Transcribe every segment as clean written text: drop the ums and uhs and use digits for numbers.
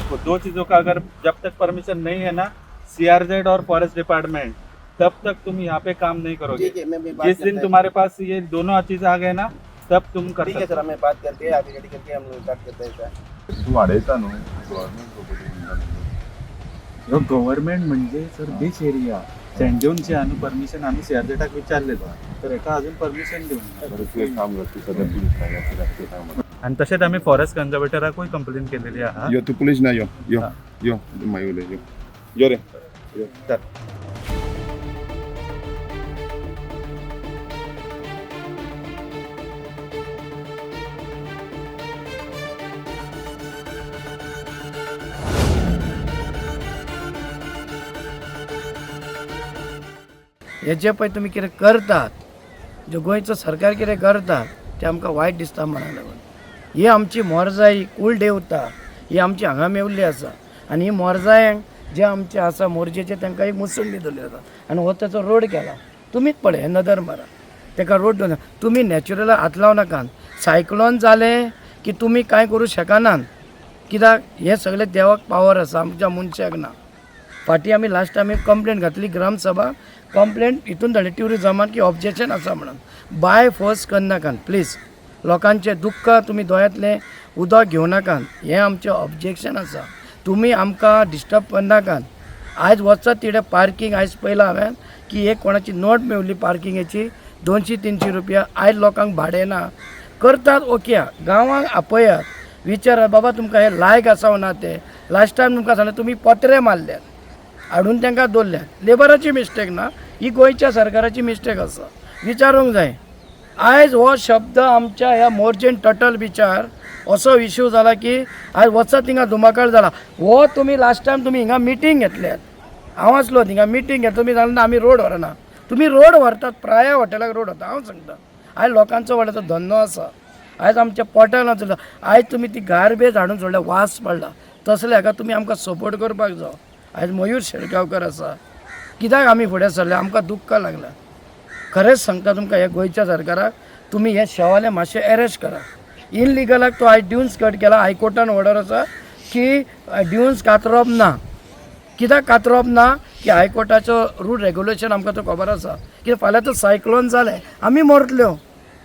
देखो, दो चीज़ों का अगर जब तक परमिशन नहीं है ना, सीआरजेड और फॉरेस्ट डिपार्टमेंट, तब तक तुम यहाँ पे काम नहीं करोगे। ठीक है, मैं बात जिस करता दिन है। तुम्हारे पास ये दोनों चीज़ आ गए ना, तब तुम कर ठीक है सकते सर, हो। मैं बात करके आगे रेडी करके हम लोग बात करते हैं सर। तू वाडयता न्हू गव्हर्नमेंट ह्यो गव्हर्नमेंट म्हणजे सर बीच एरिया, सेंट जोनचे आम्ही परमिशन आम्ही सीआरजेटाक विचारलेलो, तर एका अजून परमिशन देऊन बरं तू एक काम कर तू सध्या पोलीस नाही राष्ट्रीय काम आणि तसेच आम्ही फॉरेस्ट कन्झर्वेटराकूय कंप्लेन केलेली आहा. यो तू पोलीस नाही यो हा. यो मायुले यो रे यो तर हेचे पळय तुमी कितें करतात, जे गोंयचो सरकार कितें करता तें आमकां वायट दिसता म्हणा लागून. ही आमची मोरजाई कुल देवता ही आमची हांगा मेवल्ली आसा आनी ही मोरजायांक जे आमचे आसा मोरजेचे तांकां एक मुसंडी दिल्ली आसा आनी हो ताचो रोड केला. तुमीच पळय हे नदर मारा ताका रोड दोन तुमी नॅचरला हात लाव नाकात. सायक्लोन जालें की तुमी कांय करूं शकनात, कित्याक हे सगळे देवाक पावर आसा आमच्या मनशाक ना. फाटीं आमी लास्ट आमी कंप्लेंट घातली ग्रामसभा कंप्लेंट हितून धाडली ट्युरिजमान की ऑब्जेक्शन आसा म्हणून. बाय फोर्स करनाकात प्लीज. लोकांचे दुख्ख तुमी दोळ्यांतलें उदक घेवं नाकात. हें आमचें ऑब्जेक्शन आसा. तुमी आमकां डिस्टर्ब करनाकात. आयज वचत तिडे पार्किंग आयज पयलां हांवें की एक कोणाची नोट मेवली पार्किंगेची 200-300 रुपया. आयज लोकांक भाडें ना करतात ओके. गांवांक आपयात विचारात बाबा तुमकां हे लायक आसा ना ते. लास्ट टायम तुमकां सांगलें तुमी पत्रे मारल्यात हाडून तांकां दवरल्यात. लेबराची मिस्टेक ना, ही गोंयच्या सरकाराची मिस्टेक आसा. विचारूंक जाय. आयज हो शब्द आमच्या ह्या मोर्जेन टटल बिचार असो इश्यू जाला की आयज वचत थिंगा धुमाकळ जाला. हो तुमी लास्ट टायम तुमी हिंगा मिटींग घेतल्यात. हांव आसलो थिंगा मिटींग घेतलो तुमी सांगलें आमी रोड व्हरना. तुमी रोड व्हरतात, प्राया हॉटेलाक रोड व्हरता. हांव सांगता आयज लोकांचो व्हडलो धंदो आसा. आयज आमच्या पोटान चलता. आयज तुमी ती गार्बेज हाडून सोडल्या वास पडला. तसले हाका तुमी आमकां सपोर्ट करपाक जाय. आयज मयूर शेळगांवकर आसा कित्याक आमी फुडें सरले आमकां दुख्ख लागला. खरेंच सांगता तुमकां हे गोंयच्या सरकाराक तुमी हे शेवाले मातशे अरेस्ट करा. इनलिगलाक तो आयज ड्युन्स कट केला. हायकोर्टान ऑर्डर आसा की ड्युन्स कातरप ना. कित्याक कातरप ना की हायकोर्टाचो रूल रेग्युलेशन आमकां तो खबर आसा. कित्याक फाल्यां तो सायक्लोन जालें आमी मरतल्यो.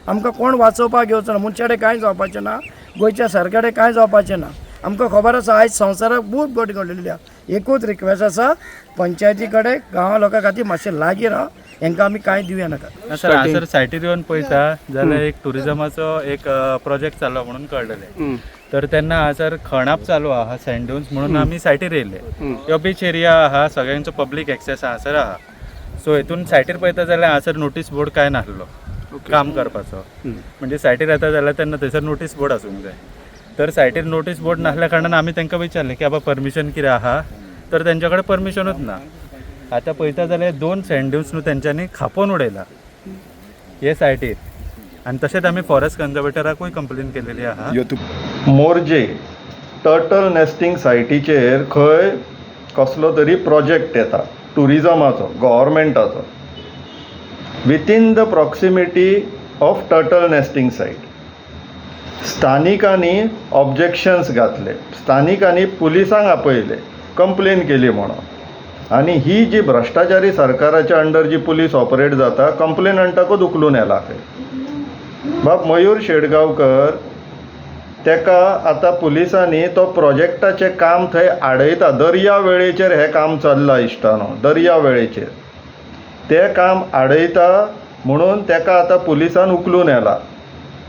आमकां कोण वाचोवपाक येवचो ना. मनशाडे कांय जावपाचें ना, गोंयच्या सरकारे कांय जावपाचें ना. आमकां खबर आसा आयज संवसाराक खूब गोट घडलेली आहा. एकूच रिक्वेस्ट आसा पंचायती कडेन गांवा लोकां खातीर मातशें लागीं राव. हांकां आमी कांय दिवया नाका. सर सायटीर येवन पळयता जाल्यार एक टुरिजमाचो एक प्रोजेक्ट चाललो म्हणून कळलेलें. तर तेन्ना हांगासर खणाप चालू आहा सेंट जोन्स म्हणून आमी सायटीर येयले. ह्यो बीच एरिया आहा, सगळ्यांचो पब्लीक एक्सेस हांगासर आहा. सो हितून सायटीर पळयता जाल्यार हांगासर नोटीस बोर्ड काय नासलो काम करपाचो. म्हणजे सायटीर येता जाल्यार तेन्ना थंयसर नोटीस बोर्ड आसूंक जाय. तर सायटीर नोटीस बोर्ड नासल्या कारणान आमी तांकां विचारलें की बाबा परमिशन कितें आहा, तर तेंच्या कडेन परमिशनूच ना. आतां पळयता जाल्यार 2 सेंट जोन्स न्हू तेंच्यांनी खापोवन उडयला हे सायटीर. आनी तशेंच आमी फॉरेस्ट कन्झर्वेटराकूय कंप्लेन केलेली आहा. यो तू मोरजे टर्टल नेस्टिंग सायटीचेर खंय कसलो तरी प्रोजेक्ट येता टुरिजमाचो गव्हर्मेंटाचो within the proximity of turtle nesting site. स्थानिकांनी ऑब्जेक्शन्स घातले, स्थानिकांनी पुलिसांक आपयले, कंप्लेन केली म्हणून. आनी ही जी भ्रश्टाचारी सरकाराच्या अंडर जी पुलीस ऑपरेट जाता कंप्लेनंटाकूच उखलून येला खंय. बाब मयूर शेळगांवकर तेका आतां पुलिसांनी तो प्रोजेक्टाचें काम थंय आडयता. दर्या वेळेचेर हें काम चल्लां इश्टानो. दर्या वेळेचेर तें काम आडयता म्हणून तेका आतां पुलिसान उखलून येला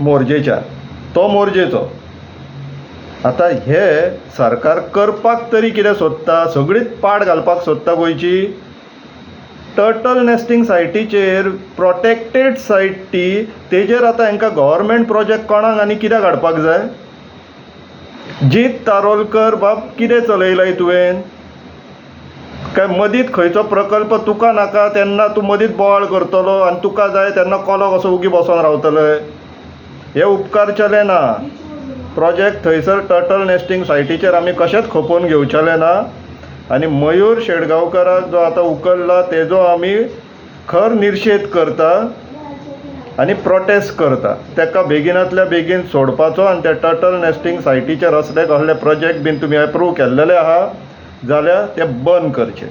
मोरजेच्यान. तो मोरजेचो. आतां हे सरकार करपाक तरी कितें सोदता? सगळीच पाड घालपाक सोदता गोंयची. टर्टल नेस्टिंग सायटीचेर प्रोटेक्टेड सायट ती तेजेर आतां हांकां गव्हर्मेंट प्रोजेक्ट कोणाक आनी कित्याक हाडपाक जाय? जीत तारोलकर बाब कितें चलयलाय तुवें? काय मदींच खंयचो प्रकल्प तुका नाका तेन्ना तूं मदींच बोवाळ करतलो आनी तुका जाय तेन्ना कोलो कसो उगी बसोन रावतले? हे उपकार चले ना. प्रोजेक्ट थंयसर टर्टल नेस्टिंग सायटीचेर आमी कशेंच खपोवन घेवचेले ना. आनी मयूर शेळगांवकराक जो आतां उखलला तेजो आमी खर निशेध करता. आनी प्रोटेस्ट करता ताका बेगिनांतल्या बेगीन सोडपाचो आनी त्या टर्टल नेस्टींग सायटीचेर असले कसले प्रोजेक्ट बीन तुमी अप्रूव केल्लेले आहा जाल्यार ते बंद करचे.